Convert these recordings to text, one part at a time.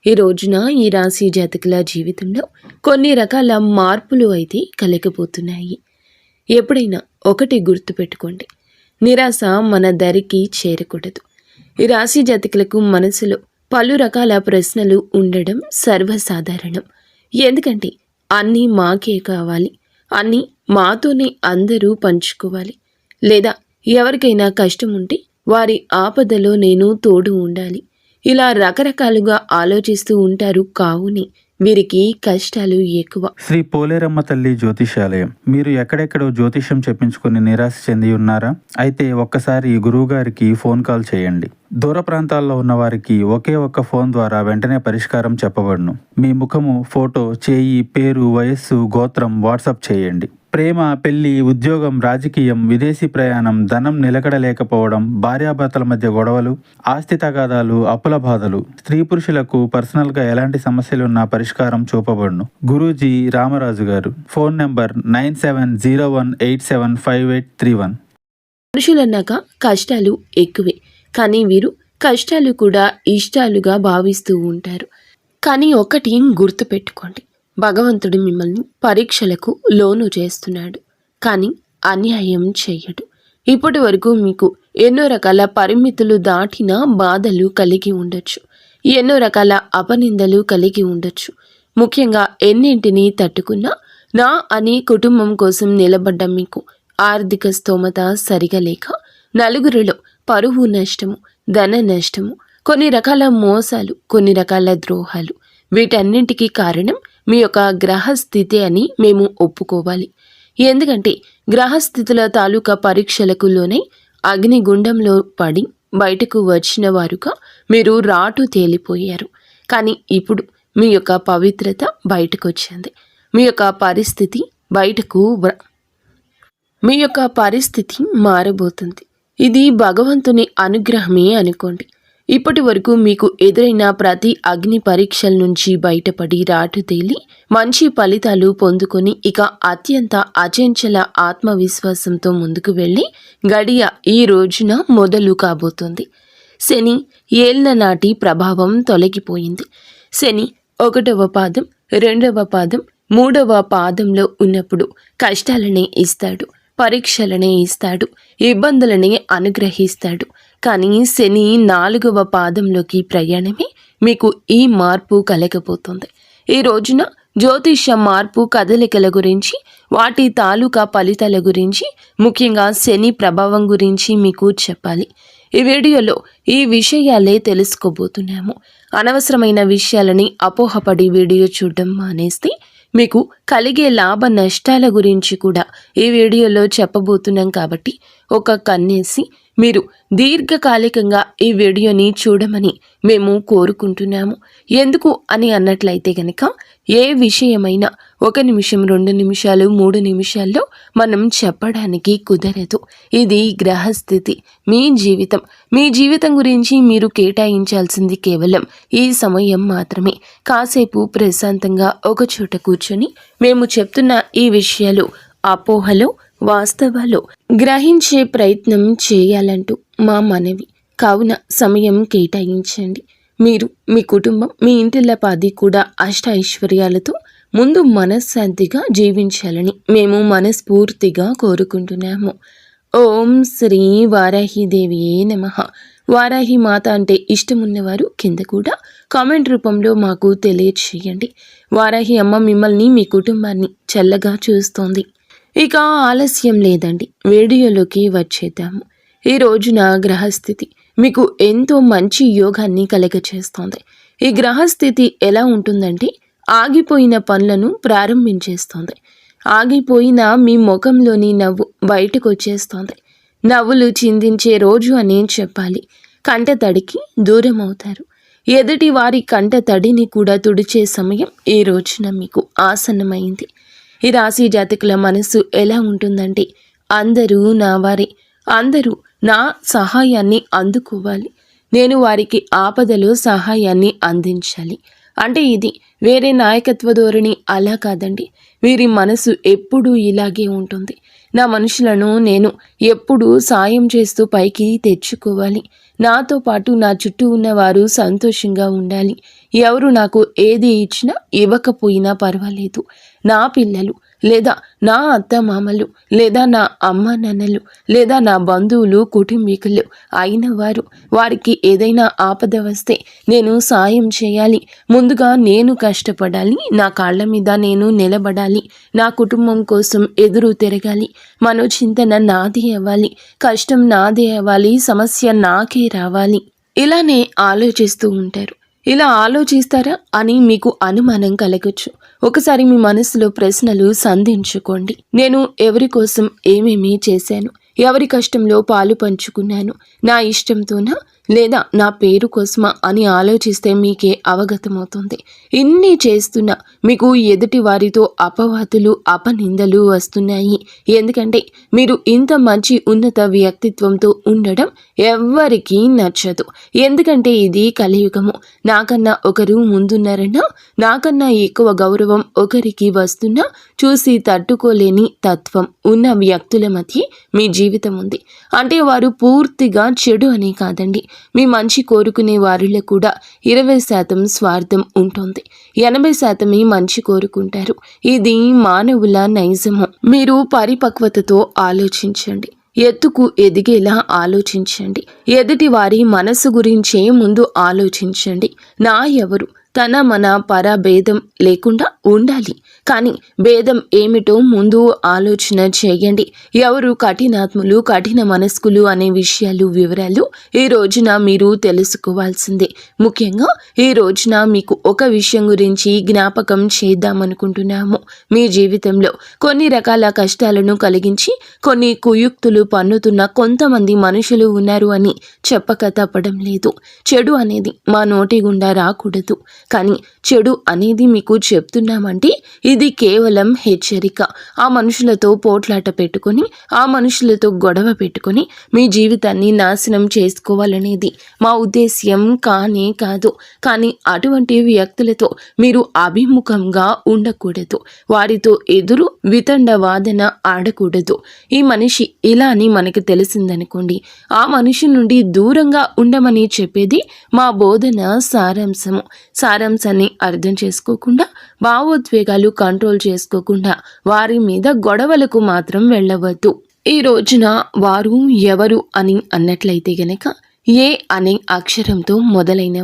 ఈ రోజున ఈ రాశి జాతకుల జీవితంలో కొన్ని రకాల మార్పులు అయితే కలగబోతున్నాయి. ఎప్పుడైనా ఒకటి గుర్తుపెట్టుకోండి, నిరాశ మన దరికి చేరకూడదు. ఈ రాశి జాతకులకు మనసులో పలు రకాల ప్రశ్నలు ఉండడం సర్వసాధారణం. ఎందుకంటే అన్నీ మాకే కావాలి, అన్నీ మాతోనే అందరూ పంచుకోవాలి, లేదా ఎవరికైనా కష్టం ఉంటే వారి ఆపదలో నేను తోడు ఉండాలి, ఇలా రకరకాలుగా ఆలోచిస్తూ ఉంటారు. కావుని వీరికి కష్టాలు ఎక్కువ. శ్రీ పోలేరమ్మ తల్లి జ్యోతిషాలయం. మీరు ఎక్కడెక్కడో జ్యోతిష్యం చెప్పించుకుని నిరాశ చెంది ఉన్నారా? అయితే ఒక్కసారి గురువు గారికి ఫోన్ కాల్ చేయండి. దూర ప్రాంతాల్లో ఉన్న వారికి ఒకే ఒక్క ఫోన్ ద్వారా వెంటనే పరిష్కారం చెప్పబడును. మీ ముఖము, ఫోటో, చేయి, పేరు, వయస్సు, గోత్రం వాట్సాప్ చేయండి. ప్రేమ, పెళ్లి, ఉద్యోగం, రాజకీయం, విదేశీ ప్రయాణం, ధనం నిలకడలేకపోవడం, భార్యాభర్తల మధ్య గొడవలు, ఆస్తి తగాదాలు, అప్పుల బాధలు, స్త్రీ పురుషులకు పర్సనల్గా ఎలాంటి సమస్యలున్నా పరిష్కారం చూపబడును. గురూజీ రామరాజు గారు. Phone number 9701875831. మనుషులన్నాక కష్టాలు ఎక్కువే, కానీ వీరు కష్టాలు కూడా ఇష్టాలుగా భావిస్తూ ఉంటారు. కానీ ఒకటి గుర్తుపెట్టుకోండి, భగవంతుడు మిమ్మల్ని పరీక్షలకు లోను చేస్తున్నాడు, కానీ అన్యాయం చెయ్యడు. ఇప్పటి వరకు మీకు ఎన్నో రకాల పరిమితులు దాటిన బాధలు కలిగి ఉండొచ్చు, ఎన్నో రకాల అపనిందలు కలిగి ఉండొచ్చు. ముఖ్యంగా ఎన్నింటినీ తట్టుకున్నా నా అని కుటుంబం కోసం నిలబడ్డ మీకు ఆర్థిక స్తోమత సరిగా లేక నలుగురిలో పరువు నష్టము, ధన నష్టము, కొన్ని రకాల మోసాలు, కొన్ని రకాల ద్రోహాలు, వీటన్నింటికీ కారణం మీ యొక్క గ్రహస్థితి అని మేము ఒప్పుకోవాలి. ఎందుకంటే గ్రహస్థితుల తాలూకా పరీక్షలకు లోనై అగ్నిగుండంలో పడి బయటకు వచ్చిన వారుగా మీరు రాటు తేలిపోయారు. కానీ ఇప్పుడు మీ యొక్క పవిత్రత బయటకు వచ్చింది. మీ యొక్క పరిస్థితి మారబోతుంది. ఇది భగవంతుని అనుగ్రహమే అనుకోండి. ఇప్పటి వరకు మీకు ఎదురైన ప్రతి అగ్ని పరీక్షల నుంచి బయటపడి రాటు తేలి మంచి ఫలితాలు పొందుకొని ఇక అత్యంత అచంచల ఆత్మవిశ్వాసంతో ముందుకు వెళ్ళి గడియ ఈ రోజున మొదలు కాబోతుంది. శని ఏళ్ల నాటి ప్రభావం తొలగిపోయింది. శని 1వ పాదం, 2వ పాదం, 3వ పాదంలో ఉన్నప్పుడు కష్టాలనే ఇస్తాడు, పరీక్షలనే ఇస్తాడు, ఇబ్బందులనే అనుగ్రహిస్తాడు. కానీ శని 4వ పాదంలోకి ప్రయాణమే మీకు ఈ మార్పు కలగబోతుంది. ఈ రోజున జ్యోతిష మార్పు కదలికల గురించి, వాటి తాలూకా ఫలితాల గురించి, ముఖ్యంగా శని ప్రభావం గురించి మీకు చెప్పాలి. ఈ వీడియోలో ఈ విషయాలే తెలుసుకోబోతున్నాము. అనవసరమైన విషయాలని అపోహపడి వీడియో చూడడం మానేస్తే మీకు కలిగే లాభ నష్టాల గురించి కూడా ఈ వీడియోలో చెప్పబోతున్నాం. కాబట్టి ఒక కన్నేసి మీరు దీర్ఘకాలికంగా ఈ వీడియోని చూడమని మేము కోరుకుంటున్నాము. ఎందుకు అని అన్నట్లయితే గనక ఏ విషయమైనా 1 నిమిషం, 2 నిమిషాలు, 3 నిమిషాల్లో మనం చెప్పడానికి కుదరదు. ఇది గ్రహస్థితి. మీ జీవితం గురించి మీరు కేటాయించాల్సింది కేవలం ఈ సమయం మాత్రమే. కాసేపు ప్రశాంతంగా ఒక చోట కూర్చొని మేము చెప్తున్న ఈ విషయాలు అపోహలో వాస్తవాలు గ్రహించే ప్రయత్నం చేయాలంటూ మా మనవి. కావున సమయం కేటాయించండి. మీరు, మీ కుటుంబం, మీ ఇంటిల్లపాది కూడా అష్ట ఐశ్వర్యాలతో ముందు మనశ్శాంతిగా జీవించాలని మేము మనస్ఫూర్తిగా కోరుకుంటున్నాము. ఓం శ్రీ వారాహిదేవియే నమః. వారాహి మాత అంటే ఇష్టమున్నవారు కింద కూడా కామెంట్ రూపంలో మాకు తెలియచేయండి. వారాహి అమ్మ మిమ్మల్ని, మీ కుటుంబాన్ని చల్లగా చూస్తోంది. ఇక ఆలస్యం లేదండి, వీడియోలోకి వచ్చేద్దాము. ఈ రోజున గ్రహస్థితి మీకు ఎంతో మంచి యోగాన్ని కలగచేస్తోంది. ఈ గ్రహస్థితి ఎలా ఉంటుందంటే ఆగిపోయిన పనులను ప్రారంభించేస్తోంది. ఆగిపోయిన మీ ముఖంలోని నవ్వు బయటకు వచ్చేస్తోంది. నవ్వులు చిందించే రోజు అనే చెప్పాలి. కంట తడికి దూరం అవుతారు. ఎదుటి వారి కంట తడిని కూడా తుడిచే సమయం ఈ రోజున మీకు ఆసన్నమైంది. ఈ రాశి జాతకుల మనసు ఎలా ఉంటుందంటే అందరూ నా వారే, అందరూ నా సహాయాన్ని అందుకోవాలి, నేను వారికి ఆపదలో సహాయాన్ని అందించాలి. అంటే ఇది వేరే నాయకత్వ ధోరణి అలా కాదండి. వీరి మనసు ఎప్పుడూ ఇలాగే ఉంటుంది. నా మనుషులను నేను ఎప్పుడూ సాయం చేస్తూ పైకి తెచ్చుకోవాలి, నాతో పాటు నా చుట్టూ ఉన్నవారు సంతోషంగా ఉండాలి. ఎవరు నాకు ఏది ఇచ్చినా ఇవ్వకపోయినా పర్వాలేదు. నా పిల్లలు లేదా నా అత్తమామలు లేదా నా అమ్మ నాన్నలు లేదా నా బంధువులు కుటుంబీకులు అయిన వారికి ఏదైనా ఆపద వస్తే నేను సాయం చేయాలి. ముందుగా నేను కష్టపడాలి. నా కాళ్ళ మీద నేను నిలబడాలి. నా కుటుంబం కోసం ఎదురు తిరగాలి. మనోచింతన నాది అవ్వాలి. కష్టం నాదే అవ్వాలి. సమస్య నాకే రావాలి. ఇలానే ఆలోచిస్తూ ఉంటారు. ఇలా ఆలోచిస్తారా అని మీకు అనుమానం కలగచ్చు. ఒకసారి మీ మనసులో ప్రశ్నలు సంధించుకోండి. నేను ఎవరి కోసం ఏమేమి చేశాను? ఎవరి కష్టంలో పాలు పంచుకున్నాను? నా ఇష్టంతోనా లేదా నా పేరు కోసమా అని ఆలోచిస్తే మీకే అవగతమవుతుంది. ఇన్ని చేస్తున్నా మీకు ఎదుటి వారితో అపవాదులు అపనిందలు వస్తున్నాయి. ఎందుకంటే మీరు ఇంత మంచి ఉన్నత వ్యక్తిత్వంతో ఉండడం ఎవ్వరికీ నచ్చదు. ఎందుకంటే ఇది కలియుగము. నాకన్నా ఒకరు ముందున్నారన్నా నాకన్నా ఎక్కువ గౌరవం ఒకరికి వస్తున్నా చూసి తట్టుకోలేని తత్వం ఉన్న వ్యక్తుల మధ్య మీ జీవితం ఉంది. అంటే వారు పూర్తిగా చెడు అని కాదండి. మీ మంచి కోరుకునే వారిలో కూడా 20% స్వార్థం ఉంటుంది. 80% మంచి కోరుకుంటారు. ఇది మానవుల నైజము. మీరు పరిపక్వతతో ఆలోచించండి. ఎత్తుకు ఎదిగేలా ఆలోచించండి. ఎదుటి వారి మనసు గురించే ముందు ఆలోచించండి. నా ఎవరు తన మన పర భేదం లేకుండా ఉండాలి. కానీ భేదం ఏమిటో ముందు ఆలోచన చేయండి. ఎవరు కఠినాత్ములు కఠిన మనస్కులు అనే వివరాలు ఈ రోజున మీరు తెలుసుకోవాల్సిందే. ముఖ్యంగా ఈ రోజున మీకు ఒక విషయం గురించి జ్ఞాపకం చేద్దామనుకుంటున్నాము. మీ జీవితంలో కొన్ని రకాల కష్టాలను కలిగించి కొన్ని కుయుక్తులు పన్నుతున్న కొంతమంది మనుషులు ఉన్నారు అని చెప్పక తప్పడం లేదు. చెడు అనేది మా నోటి గుండా రాకూడదు. కానీ చెడు అనేది మీకు చెప్తున్నామంటే ఇది కేవలం హెచ్చరిక. ఆ మనుషులతో పోట్లాట పెట్టుకొని ఆ మనుషులతో గొడవ పెట్టుకొని మీ జీవితాన్ని నాశనం చేసుకోవాలనేది మా ఉద్దేశ్యం కానే కాదు. కానీ అటువంటి వ్యక్తులతో మీరు అభిముఖంగా ఉండకూడదు. వారితో ఎదురు వితండ వాదన ఆడకూడదు. ఈ మనిషి ఇలా అని మనకు తెలిసిందనుకోండి, ఆ మనిషి నుండి దూరంగా ఉండమని చెప్పేది మా బోధన సారాంశాన్ని అర్థం చేసుకోకుండా భావోద్వేగాలు కంట్రోల్ చేసుకోకుండా వారి మీద గొడవలకు మాత్రం వెళ్ళవద్దు. ఈ రోజున వారు ఎవరు అని అన్నట్లయితే గనక ఏ అనే అక్షరంతో మొదలైన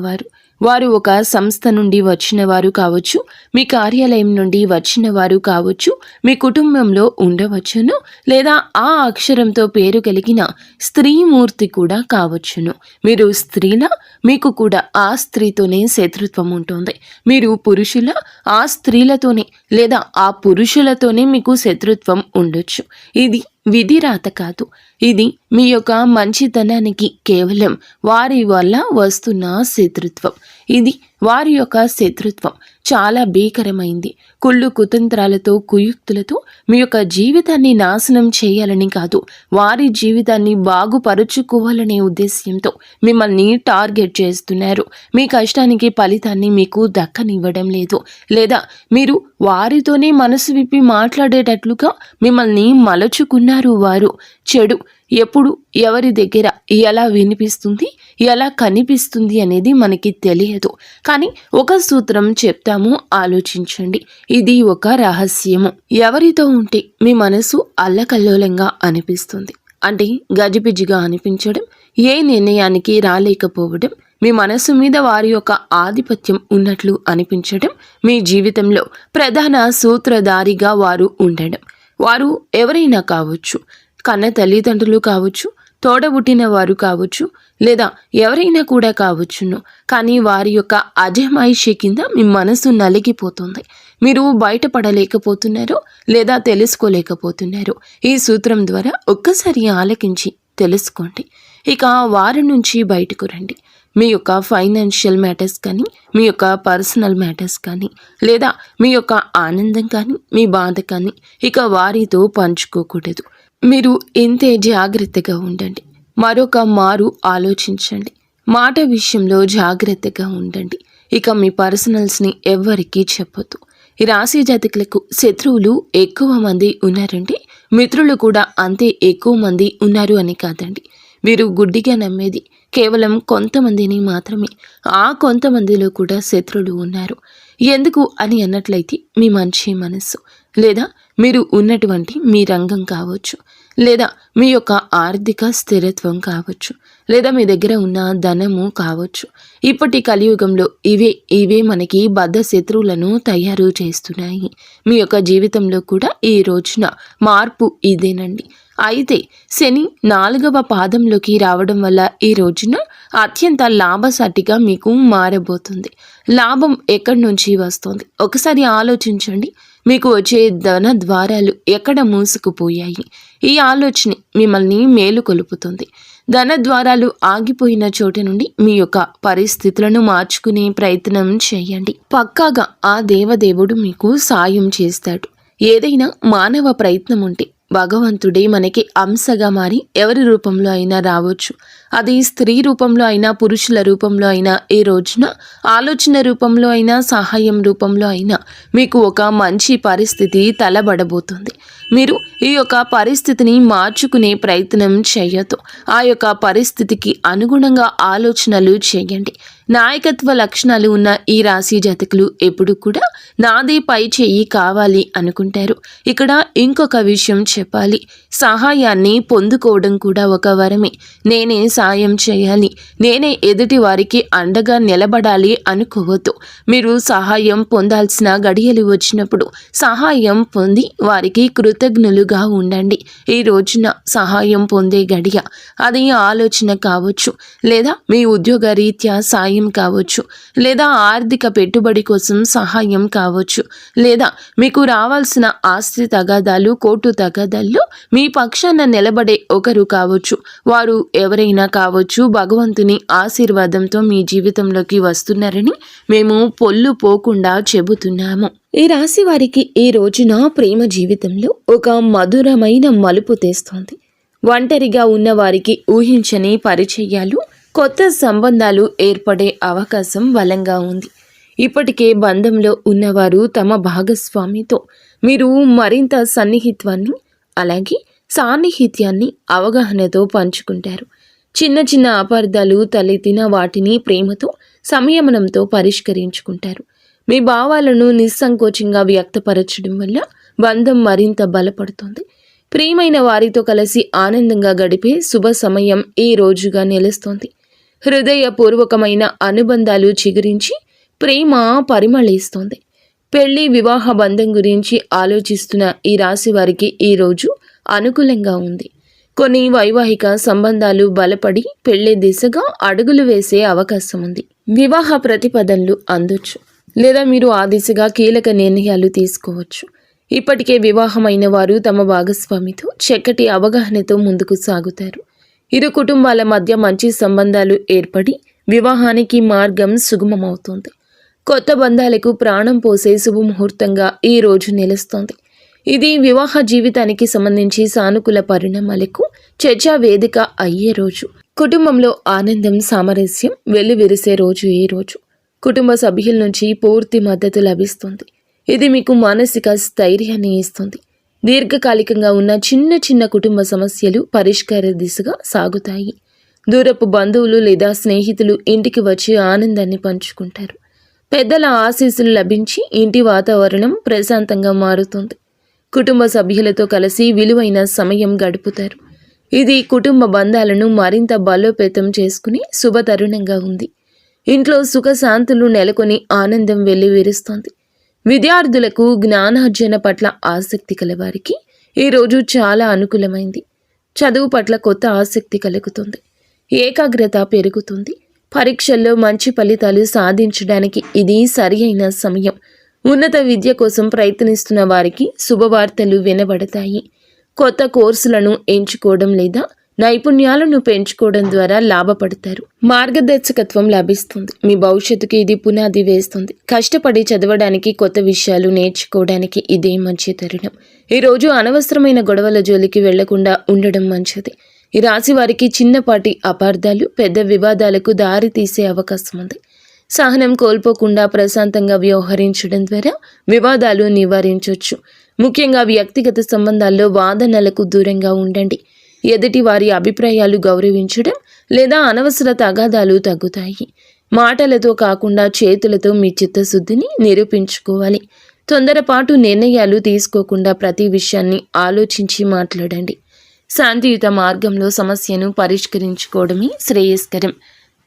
వారు ఒక సంస్థ నుండి వచ్చిన వారు కావచ్చు, మీ కార్యాలయం నుండి వచ్చిన వారు కావచ్చు, మీ కుటుంబంలో ఉండవచ్చును, లేదా ఆ అక్షరంతో పేరు కలిగిన స్త్రీమూర్తి కూడా కావచ్చును. మీరు స్త్రీల, మీకు కూడా ఆ స్త్రీతోనే శత్రుత్వం ఉంటుంది. మీరు పురుషుల, ఆ స్త్రీలతోనే లేదా ఆ పురుషులతోనే మీకు శత్రుత్వం ఉండొచ్చు. ఇది విధిరాత కాదు. ఇది మీ యొక్క మంచితనానికి కేవలం వారి వల్ల వస్తున్న శత్రుత్వం. ఇది వారి యొక్క శత్రుత్వం చాలా భీకరమైంది. కుళ్ళు కుతంత్రాలతో కుయుక్తులతో మీ యొక్క జీవితాన్ని నాశనం చేయాలని కాదు, వారి జీవితాన్ని బాగుపరుచుకోవాలనే ఉద్దేశ్యంతో మిమ్మల్ని టార్గెట్ చేస్తున్నారు. మీ కష్టానికి ఫలితాన్ని మీకు దక్కనివ్వడం లేదు. లేదా మీరు వారితోనే మనసు విప్పి మాట్లాడేటట్లుగా మిమ్మల్ని మలచుకున్నారు. వారు చెడు ఎప్పుడు ఎవరి దగ్గర ఎలా వినిపిస్తుంది, ఎలా కనిపిస్తుంది అనేది మనకి తెలియదు. కానీ ఒక సూత్రం చెప్తాము, ఆలోచించండి. ఇది ఒక రహస్యము. ఎవరితో ఉంటే మీ మనసు అల్లకల్లోలంగా అనిపిస్తుంది అంటే గజిబిజిగా అనిపించడం, ఏ నిర్ణయానికి రాలేకపోవడం, మీ మనసు మీద వారి యొక్క ఆధిపత్యం ఉన్నట్లు అనిపించడం, మీ జీవితంలో ప్రధాన సూత్రధారిగా వారు ఉండడం. వారు ఎవరైనా కావచ్చు, కన్న తల్లిదండ్రులు కావచ్చు, తోడబుట్టిన వారు కావచ్చు, లేదా ఎవరైనా కూడా కావచ్చును. కానీ వారి యొక్క అజమాయిషి కింద మీ మనసు నలిగిపోతుంది. మీరు బయటపడలేకపోతున్నారు లేదా తెలుసుకోలేకపోతున్నారు. ఈ సూత్రం ద్వారా ఒక్కసారి ఆలకించి తెలుసుకోండి. ఇక వారి నుంచి బయటకు రండి. మీ యొక్క ఫైనాన్షియల్ మ్యాటర్స్ కానీ, మీ యొక్క పర్సనల్ మ్యాటర్స్ కానీ, లేదా మీ యొక్క ఆనందం కానీ, మీ బాధ కానీ ఇక వారితో పంచుకోకూడదు. మీరు ఇంతే జాగ్రత్తగా ఉండండి. మరొక మారు ఆలోచించండి. మాట విషయంలో జాగ్రత్తగా ఉండండి. ఇక మీ పర్సనల్స్ని ఎవ్వరికీ చెప్పొద్దు. ఈ రాశి జాతకులకు శత్రువులు ఎక్కువ మంది ఉన్నారండి, మిత్రులు కూడా అంతే ఎక్కువ మంది ఉన్నారు అని కాదండి. వీరు గుడ్డిగా నమ్మేది కేవలం కొంతమందిని మాత్రమే. ఆ కొంతమందిలో కూడా శత్రువులు ఉన్నారు. ఎందుకు అని అన్నట్లయితే మీ మంచి మనస్సు, లేదా మీరు ఉన్నటువంటి మీ రంగం కావచ్చు, లేదా మీ యొక్క ఆర్థిక స్థిరత్వం కావచ్చు, లేదా మీ దగ్గర ఉన్న ధనము కావచ్చు. ఇప్పటి కలియుగంలో ఇవే మనకి బద్ధ శత్రువులను తయారు చేస్తున్నాయి. మీ యొక్క జీవితంలో కూడా ఈ రోజున మార్పు ఇదేనండి. అయితే శని 4వ పాదంలోకి రావడం వల్ల ఈ రోజున అత్యంత లాభసాటిగా మీకు మారబోతుంది. లాభం ఎక్కడి నుంచి వస్తుంది ఒకసారి ఆలోచించండి. మీకు వచ్చే ధన ద్వారాలు ఎక్కడ మూసుకుపోయాయి? ఈ ఆలోచన మిమ్మల్ని మేలుకొలుపుతుంది. ధన ద్వారాలు ఆగిపోయిన చోట నుండి మీ యొక్క పరిస్థితులను మార్చుకునే ప్రయత్నం చేయండి. పక్కాగా ఆ దేవదేవుడు మీకు సాయం చేస్తాడు. ఏదైనా మానవ ప్రయత్నం ఉంటే భగవంతుడే మనకి అంశగా మారి ఎవరి రూపంలో అయినా రావచ్చు. అది స్త్రీ రూపంలో అయినా, పురుషుల రూపంలో అయినా, ఈ రోజున ఆలోచన రూపంలో అయినా, సహాయం రూపంలో అయినా మీకు ఒక మంచి పరిస్థితి తలబడబోతుంది. మీరు ఈ యొక్క పరిస్థితిని మార్చుకునే ప్రయత్నం చేయొద్దు. ఆ యొక్క పరిస్థితికి అనుగుణంగా ఆలోచనలు చేయండి. నాయకత్వ లక్షణాలు ఉన్న ఈ రాశి జాతకులు ఎప్పుడు కూడా నాదే పై చేయి కావాలి అనుకుంటారు. ఇక్కడ ఇంకొక విషయం చెప్పాలి. సహాయాన్ని పొందుకోవడం కూడా ఒక వరమే. నేనే సాయం చేయాలి, నేనే ఎదుటి వారికి అండగా నిలబడాలి అనుకోవద్దు. మీరు సహాయం పొందాల్సిన గడియలు వచ్చినప్పుడు సహాయం పొంది వారికి కృతజ్ఞులుగా ఉండండి. ఈ రోజున సహాయం పొందే గడియ. అది ఆలోచన కావచ్చు, లేదా మీ ఉద్యోగ రీత్యా సాయం కావచ్చు, లేదా ఆర్థిక పెట్టుబడి కోసం సహాయం కావచ్చు, లేదా మీకు రావాల్సిన ఆస్తి తగాదాలు, కోర్టు తగాదాల్లో మీ పక్షాన నిలబడే ఒకరు కావచ్చు. వారు ఎవరైనా కావచ్చు. భగవంతుని ఆశీర్వాదంతో మీ జీవితంలోకి వస్తున్నారని మేము పొల్లు పోకుండా చెబుతున్నాము. ఈ రాశి వారికి ఈ రోజున ప్రేమ జీవితంలో ఒక మధురమైన మలుపు తెస్తోంది. ఒంటరిగా ఉన్న వారికి ఊహించని పరిచయాలు, కొత్త సంబంధాలు ఏర్పడే అవకాశం బలంగా ఉంది. ఇప్పటికే బంధంలో ఉన్నవారు తమ భాగస్వామితో మీరు మరింత సన్నిహిత్వాన్ని, అలాగే సాన్నిహిత్యాన్ని, అవగాహనతో పంచుకుంటారు. చిన్న చిన్న అపార్థాలు తలెత్తిన వాటిని ప్రేమతో, సంయమనంతో పరిష్కరించుకుంటారు. మీ భావాలను నిస్సంకోచంగా వ్యక్తపరచడం వల్ల బంధం మరింత బలపడుతుంది. ప్రియమైన వారితో కలిసి ఆనందంగా గడిపే శుభ సమయం ఈ రోజుగా నిలుస్తోంది. హృదయపూర్వకమైన అనుబంధాలు చిగురించి ప్రేమ పరిమళిస్తోంది. పెళ్లి, వివాహ బంధం గురించి ఆలోచిస్తున్న ఈ రాశి వారికి ఈ రోజు అనుకూలంగా ఉంది. కొన్ని వైవాహిక సంబంధాలు బలపడి పెళ్లి దిశగా అడుగులు వేసే అవకాశం ఉంది. వివాహ ప్రతిపాదనలు అందొచ్చు, లేదా మీరు ఆ దిశగా కీలక నిర్ణయాలు తీసుకోవచ్చు. ఇప్పటికే వివాహమైన వారు తమ భాగస్వామితో చక్కటి అవగాహనతో ముందుకు సాగుతారు. ఇరు కుటుంబాల మధ్య మంచి సంబంధాలు ఏర్పడి వివాహానికి మార్గం సుగమమవుతుంది. కొత్త బంధాలకు ప్రాణం పోసే శుభముహూర్తంగా ఈ రోజు నిలుస్తోంది. ఇది వివాహ జీవితానికి సంబంధించి సానుకూల పరిణామాలకు చర్చా వేదిక అయ్యే రోజు. కుటుంబంలో ఆనందం, సామరస్యం వెల్లివిరిసే రోజు ఈ రోజు. కుటుంబ సభ్యుల నుంచి పూర్తి మద్దతు లభిస్తుంది. ఇది మీకు మానసిక స్థైర్యాన్ని ఇస్తుంది. దీర్ఘకాలికంగా ఉన్న చిన్న చిన్న కుటుంబ సమస్యలు పరిష్కార దిశగా సాగుతాయి. దూరపు బంధువులు లేదా స్నేహితులు ఇంటికి వచ్చి ఆనందాన్ని పంచుకుంటారు. పెద్దల ఆశీస్సులు లభించి ఇంటి వాతావరణం ప్రశాంతంగా మారుతుంది. కుటుంబ సభ్యులతో కలిసి విలువైన సమయం గడుపుతారు. ఇది కుటుంబ బంధాలను మరింత బలోపేతం చేసుకుని శుభతరుణంగా ఉంది. ఇంట్లో సుఖశాంతులు నెలకొని ఆనందం వెల్లివిరుస్తోంది. విద్యార్థులకు జ్ఞానార్జన పట్ల ఆసక్తి కలవారికి ఈరోజు చాలా అనుకూలమైంది. చదువు పట్ల కొత్త ఆసక్తి కలుగుతుంది. ఏకాగ్రత పెరుగుతుంది. పరీక్షల్లో మంచి ఫలితాలు సాధించడానికి ఇది సరి అయిన సమయం. ఉన్నత విద్య కోసం ప్రయత్నిస్తున్న వారికి శుభవార్తలు వినబడతాయి. కొత్త కోర్సులను ఎంచుకోవడం లేదా నైపుణ్యాలను పెంచుకోవడం ద్వారా లాభపడతారు. మార్గదర్శకత్వం లభిస్తుంది. మీ భవిష్యత్తుకి ఇది పునాది వేస్తుంది. కష్టపడి చదవడానికి, కొత్త విషయాలు నేర్చుకోవడానికి ఇదే మంచి తరుణం. ఈరోజు అనవసరమైన గొడవల జోలికి వెళ్లకుండా ఉండడం మంచిది. ఈ రాశి వారికి చిన్నపాటి అపార్థాలు పెద్ద వివాదాలకు దారి తీసే అవకాశం ఉంది. సహనం కోల్పోకుండా ప్రశాంతంగా వ్యవహరించడం ద్వారా వివాదాలు నివారించవచ్చు. ముఖ్యంగా వ్యక్తిగత సంబంధాల్లో వాదనలకు దూరంగా ఉండండి. ఎదుటి వారి అభిప్రాయాలు గౌరవించడం లేదా అనవసర తగాదాలు తగ్గుతాయి. మాటలతో కాకుండా చేతులతో మీ చిత్తశుద్ధిని నిరూపించుకోవాలి. తొందరపాటు నిర్ణయాలు తీసుకోకుండా ప్రతి విషయాన్ని ఆలోచించి మాట్లాడండి. శాంతియుత మార్గంలో సమస్యను పరిష్కరించుకోవడమే శ్రేయస్కరం.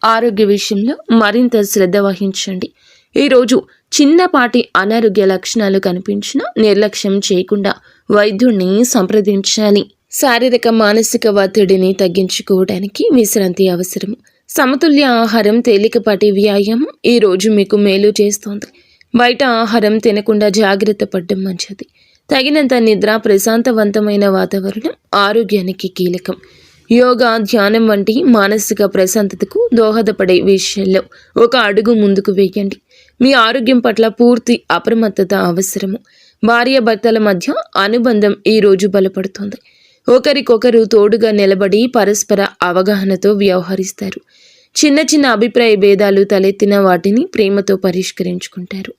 ఆరోగ్య విషయంలో మరింత శ్రద్ధ వహించండి. ఈరోజు చిన్నపాటి అనారోగ్య లక్షణాలు కనిపించినా నిర్లక్ష్యం చేయకుండా వైద్యుడిని సంప్రదించాలి. శారీరక మానసిక ఒత్తిడిని తగ్గించుకోవడానికి విశ్రాంతి అవసరం. సమతుల్య ఆహారం, తేలికపాటి వ్యాయామం ఈరోజు మీకు మేలు చేస్తోంది. బయట ఆహారం తినకుండా జాగ్రత్త పడడం మంచిది. తగినంత నిద్ర, ప్రశాంతవంతమైన వాతావరణం ఆరోగ్యానికి కీలకం. యోగా, ధ్యానం వంటి మానసిక ప్రశాంతతకు దోహదపడే విషయాల్లో ఒక అడుగు ముందుకు వేయండి. మీ ఆరోగ్యం పట్ల పూర్తి అప్రమత్తత అవసరము. భార్యాభర్తల మధ్య అనుబంధం ఈరోజు బలపడుతోంది. ఒకరికొకరు తోడుగా నిలబడి పరస్పర అవగాహనతో వ్యవహరిస్తారు. చిన్న చిన్న అభిప్రాయ భేదాలు తలెత్తిన వాటిని ప్రేమతో పరిష్కరించుకుంటారు.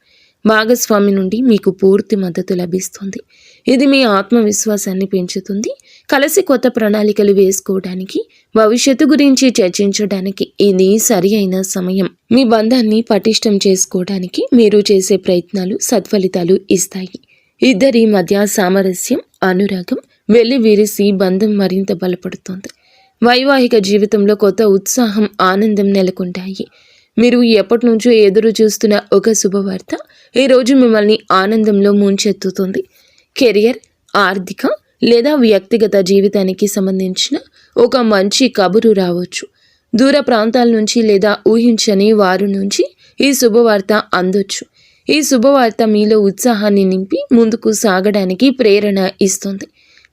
భాగస్వామి నుండి మీకు పూర్తి మద్దతు లభిస్తుంది. ఇది మీ ఆత్మవిశ్వాసాన్ని పెంచుతుంది. కలిసి కొత్త ప్రణాళికలు వేసుకోవడానికి, భవిష్యత్తు గురించి చర్చించడానికి ఇది సరి అయిన సమయం. మీ బంధాన్ని పటిష్టం చేసుకోవడానికి మీరు చేసే ప్రయత్నాలు సత్ఫలితాలు ఇస్తాయి. ఇద్దరి మధ్య సామరస్యం, అనురాగం వెల్లివిరిసి బంధం మరింత బలపడుతోంది. వైవాహిక జీవితంలో కొత్త ఉత్సాహం, ఆనందం నెలకొంటాయి. మీరు ఎప్పటి నుంచో ఎదురు చూస్తున్న ఒక శుభవార్త ఈరోజు మిమ్మల్ని ఆనందంలో ముంచెత్తుతుంది. కెరియర్, ఆర్థిక లేదా వ్యక్తిగత జీవితానికి సంబంధించిన ఒక మంచి కబురు రావచ్చు. దూర ప్రాంతాల నుంచి లేదా ఊహించని వారి నుంచి ఈ శుభవార్త అందొచ్చు. ఈ శుభవార్త మీలో ఉత్సాహాన్ని నింపి ముందుకు సాగడానికి ప్రేరణ ఇస్తుంది.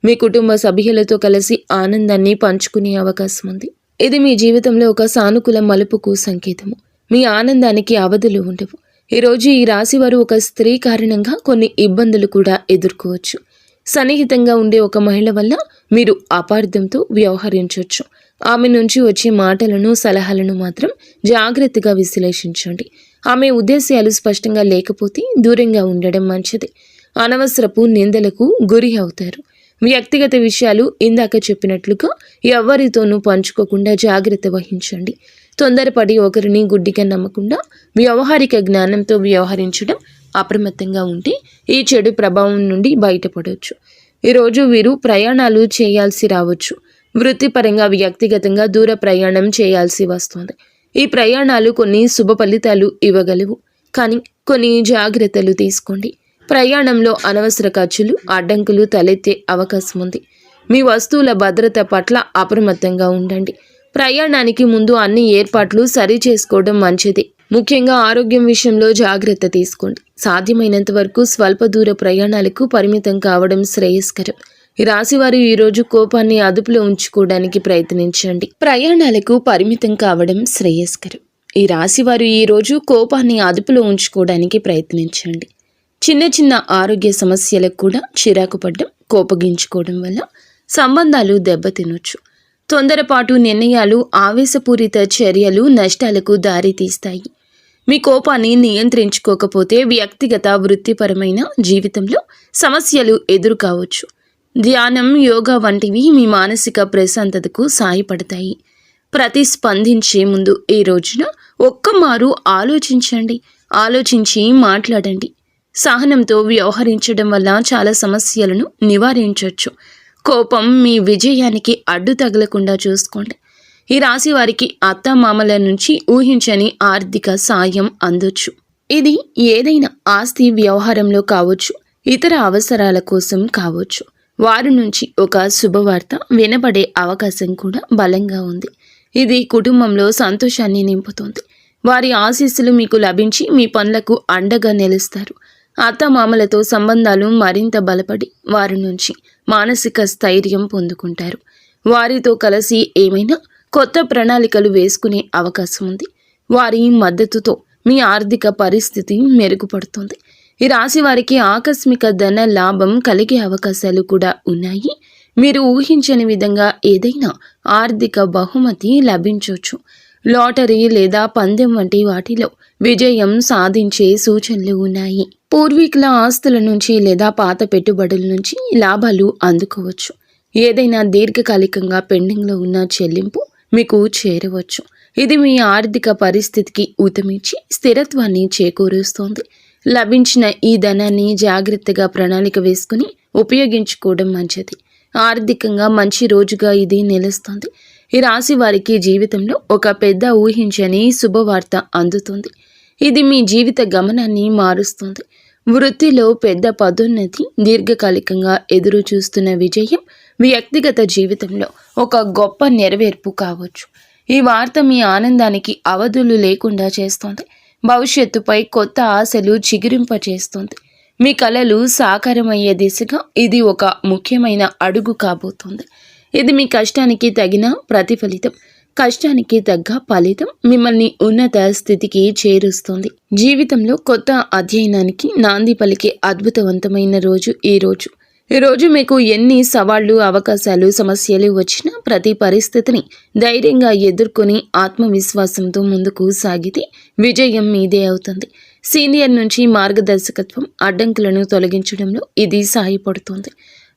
మీ కుటుంబ సభ్యులతో కలిసి ఆనందాన్ని పంచుకునే అవకాశం ఉంది. ఇది మీ జీవితంలో ఒక సానుకూల మలుపుకు సంకేతము. మీ ఆనందానికి అవధులు ఉండవు. ఈరోజు ఈ రాశి వారు ఒక స్త్రీ కారణంగా కొన్ని ఇబ్బందులు కూడా ఎదుర్కోవచ్చు. సన్నిహితంగా ఉండే ఒక మహిళ వల్ల మీరు అపార్థంతో వ్యవహరించవచ్చు. ఆమె నుంచి వచ్చే మాటలను, సలహాలను మాత్రం జాగ్రత్తగా విశ్లేషించండి. ఆమె ఉద్దేశాలు స్పష్టంగా లేకపోతే దూరంగా ఉండడం మంచిది. అనవసరపు నిందలకు గురి అవుతారు. వ్యక్తిగత విషయాలు ఇందాక చెప్పినట్లుగా ఎవరితోనూ పంచుకోకుండా జాగ్రత్త వహించండి. తొందరపడి ఒకరిని గుడ్డిగా నమ్మకుండా వ్యవహారిక జ్ఞానంతో వ్యవహరించడం, అప్రమత్తంగా ఉంటే ఈ చెడు ప్రభావం నుండి బయటపడవచ్చు. ఈరోజు వీరు ప్రయాణాలు చేయాల్సి రావచ్చు. వృత్తిపరంగా, వ్యక్తిగతంగా దూర ప్రయాణం చేయాల్సి వస్తుంది. ఈ ప్రయాణాలు కొన్ని శుభ ఫలితాలు ఇవ్వగలవు, కానీ కొన్ని జాగ్రత్తలు తీసుకోండి. ప్రయాణంలో అనవసర ఖర్చులు, అడ్డంకులు తలెత్తే అవకాశం ఉంది. మీ వస్తువుల భద్రత పట్ల అప్రమత్తంగా ఉండండి. ప్రయాణానికి ముందు అన్ని ఏర్పాట్లు సరి చేసుకోవడం మంచిది. ముఖ్యంగా ఆరోగ్యం విషయంలో జాగ్రత్త తీసుకోండి. సాధ్యమైనంత వరకు స్వల్ప దూర ప్రయాణాలకు పరిమితం కావడం శ్రేయస్కరం. ఈ రాశివారు ఈరోజు కోపాన్ని అదుపులో ఉంచుకోవడానికి ప్రయత్నించండి. ప్రయాణాలకు పరిమితం కావడం శ్రేయస్కరం. ఈ రాశివారు ఈరోజు కోపాన్ని అదుపులో ఉంచుకోవడానికి ప్రయత్నించండి. చిన్న చిన్న ఆరోగ్య సమస్యలకు కూడా చిరాకు పడడం, కోపగించుకోవడం వల్ల సంబంధాలు దెబ్బతినొచ్చు. తొందరపాటు నిర్ణయాలు, ఆవేశపూరిత చర్యలు నష్టాలకు దారితీస్తాయి. మీ కోపాన్ని నియంత్రించుకోకపోతే వ్యక్తిగత, వృత్తిపరమైన జీవితంలో సమస్యలు ఎదురు కావచ్చు. ధ్యానం, యోగా వంటివి మీ మానసిక ప్రశాంతతకు సాయపడతాయి. ప్రతిస్పందించే ముందు ఈ రోజున ఒక్కమారు ఆలోచించండి. ఆలోచించి మాట్లాడండి. సహనంతో వ్యవహరించడం వల్ల చాలా సమస్యలను నివారించవచ్చు. కోపం మీ విజయానికి అడ్డు తగలకుండా చూసుకోండి. ఈ రాశి వారికి అత్తమామల నుంచి ఊహించని ఆర్థిక సాయం అందొచ్చు. ఇది ఏదైనా ఆస్తి వ్యవహారంలో కావచ్చు, ఇతర అవసరాల కోసం కావచ్చు. వారి నుంచి ఒక శుభవార్త వినబడే అవకాశం కూడా బలంగా ఉంది. ఇది కుటుంబంలో సంతోషాన్ని నింపుతుంది. వారి ఆశీస్సులు మీకు లభించి మీ పనులకు అండగా నిలుస్తారు. అత్తమామలతో సంబంధాలు మరింత బలపడి వారి నుంచి మానసిక స్థైర్యం పొందుకుంటారు. వారితో కలిసి ఏమైనా కొత్త ప్రణాళికలు వేసుకునే అవకాశం ఉంది. వారి మద్దతుతో మీ ఆర్థిక పరిస్థితి మెరుగుపడుతుంది. ఈ రాశి వారికి ఆకస్మిక ధన లాభం కలిగే అవకాశాలు కూడా ఉన్నాయి. మీరు ఊహించని విధంగా ఏదైనా ఆర్థిక బహుమతి లభించవచ్చు. లాటరీ లేదా పందెం వంటి వాటిలో విజయం సాధించే సూచనలు ఉన్నాయి. పూర్వీకుల ఆస్తుల నుంచి లేదా పాత పెట్టుబడుల నుంచి లాభాలు అందుకోవచ్చు. ఏదైనా దీర్ఘకాలికంగా పెండింగ్లో ఉన్న చెల్లింపు మీకు చేరవచ్చు. ఇది మీ ఆర్థిక పరిస్థితికి ఊతమిచ్చి స్థిరత్వాన్ని చేకూరుస్తోంది. లభించిన ఈ ధనాన్ని జాగ్రత్తగా ప్రణాళిక వేసుకుని ఉపయోగించుకోవడం మంచిది. ఆర్థికంగా మంచి రోజుగా ఇది నిలుస్తుంది. ఈ రాశి వారికి జీవితంలో ఒక పెద్ద ఊహించని శుభవార్త అందుతుంది. ఇది మీ జీవిత గమనాన్ని మారుస్తుంది. వృత్తిలో పెద్ద పదోన్నతి, దీర్ఘకాలికంగా ఎదురు చూస్తున్న విజయం, వ్యక్తిగత జీవితంలో ఒక గొప్ప నెరవేర్పు కావచ్చు. ఈ వార్త మీ ఆనందానికి అవధులు లేకుండా చేస్తోంది. భవిష్యత్తుపై కొత్త ఆశలు చిగురింపచేస్తుంది. మీ కలలు సాకారమయ్యే దిశగా ఇది ఒక ముఖ్యమైన అడుగు కాబోతోంది. ఇది మీ కష్టానికి తగిన ప్రతిఫలితం. కష్టానికి తగ్గ ఫలితం మిమ్మల్ని ఉన్నత స్థితికి చేరుస్తుంది. జీవితంలో కొత్త అధ్యయనానికి నాంది పలికే అద్భుతవంతమైన రోజు ఈ రోజు. ఈ రోజు మీకు ఎన్ని సవాళ్లు, అవకాశాలు, సమస్యలు వచ్చినా ప్రతి పరిస్థితిని ధైర్యంగా ఎదుర్కొని ఆత్మవిశ్వాసంతో ముందుకు సాగితే విజయం మీదే అవుతుంది. సీనియర్ నుంచి మార్గదర్శకత్వం, అడ్డంకులను తొలగించడంలో ఇది సహాయపడుతుంది.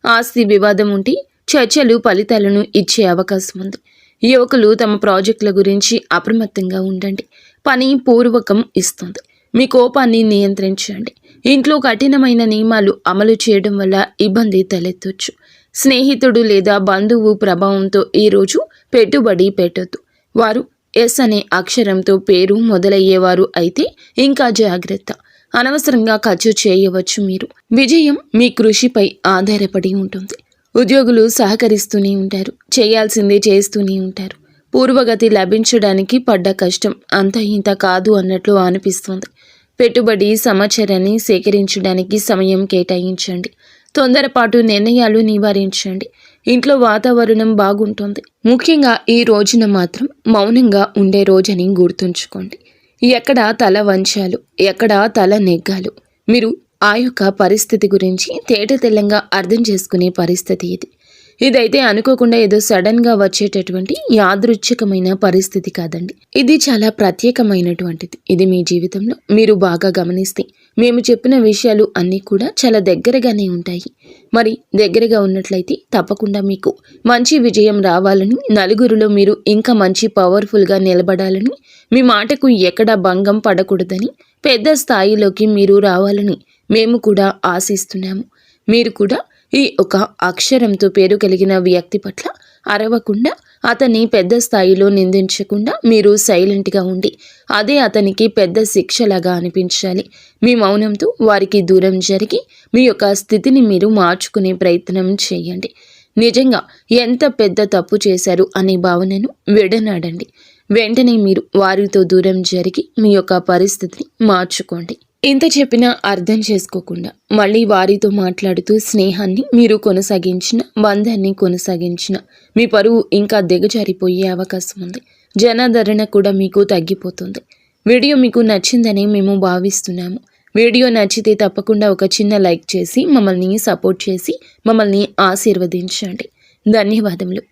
ఆస్తి వివాదం ఉంటే చర్చలు ఫలితాలను ఇచ్చే అవకాశం ఉంది. యువకులు తమ ప్రాజెక్టుల గురించి అప్రమత్తంగా ఉండండి. పని పూర్వకం ఇస్తుంది. మీ కోపాన్ని నియంత్రించండి. ఇంట్లో కఠినమైన నియమాలు అమలు చేయడం వల్ల ఇబ్బంది తలెత్తొచ్చు. స్నేహితుడు లేదా బంధువు ప్రభావంతో ఈరోజు పెట్టుబడి పెట్టొద్దు. వారు ఎస్ అనే అక్షరంతో పేరు మొదలయ్యేవారు అయితే ఇంకా జాగ్రత్త. అనవసరంగా ఖర్చు చేయవచ్చు. మీరు విజయం మీ కృషిపై ఆధారపడి ఉంటుంది. ఉద్యోగులు సహకరిస్తూనే ఉంటారు. చేయాల్సిందే చేస్తూనే ఉంటారు. పూర్వగతి లభించడానికి పడ్డ కష్టం అంత ఇంత కాదు అన్నట్లు అనిపిస్తుంది. పెట్టుబడి సమాచారాన్ని సేకరించడానికి సమయం కేటాయించండి. తొందరపాటు నిర్ణయాలు నివారించండి. ఇంట్లో వాతావరణం బాగుంటుంది. ముఖ్యంగా ఈ రోజున మాత్రం మౌనంగా ఉండే రోజని గుర్తుంచుకోండి. ఎక్కడ తల వంచాలు, ఎక్కడ తల నెగ్గాలు, మీరు ఆ యొక్క పరిస్థితి గురించి తేటతెల్లంగా అర్థం చేసుకునే పరిస్థితి ఇది. ఇదైతే అనుకోకుండా ఏదో సడన్గా వచ్చేటటువంటి యాదృచ్ఛికమైన పరిస్థితి కాదండి. ఇది చాలా ప్రత్యేకమైనటువంటిది. ఇది మీ జీవితంలో మీరు బాగా గమనిస్తే మేము చెప్పిన విషయాలు అన్నీ కూడా చాలా దగ్గరగానే ఉంటాయి. మరి దగ్గరగా ఉన్నట్లయితే తప్పకుండా మీకు మంచి విజయం రావాలని, నలుగురిలో మీరు ఇంకా మంచి పవర్ఫుల్గా నిలబడాలని, మీ మాటకు ఎక్కడా భంగం పడకూడదని, పెద్ద స్థాయిలోకి మీరు రావాలని మేము కూడా ఆశిస్తున్నాము. మీరు కూడా ఈ ఒక అక్షరంతో పేరు కలిగిన వ్యక్తి పట్ల అరవకుండా, అతన్ని పెద్ద స్థాయిలో నిందించకుండా మీరు సైలెంట్గా ఉండి అదే అతనికి పెద్ద శిక్షలాగా అనిపించాలి. మీ మౌనంతో వారికి దూరం జరిగి మీ యొక్క స్థితిని మీరు మార్చుకునే ప్రయత్నం చేయండి. నిజంగా ఎంత పెద్ద తప్పు చేశారు అనే భావనను విడనాడండి. వెంటనే మీరు వారితో దూరం జరిగి మీ యొక్క పరిస్థితిని మార్చుకోండి. ఇంత చెప్పినా అర్థం చేసుకోకుండా మళ్ళీ వారితో మాట్లాడుతూ స్నేహాన్ని మీరు కొనసాగించిన, బంధాన్ని కొనసాగించిన మీ పరువు ఇంకా దిగజారిపోయే అవకాశం ఉంది. జనాదరణ కూడా మీకు తగ్గిపోతుంది. వీడియో మీకు నచ్చిందని మేము భావిస్తున్నాము. వీడియో నచ్చితే తప్పకుండా ఒక చిన్న లైక్ చేసి మమ్మల్ని సపోర్ట్ చేసి మమ్మల్ని ఆశీర్వదించండి. ధన్యవాదములు.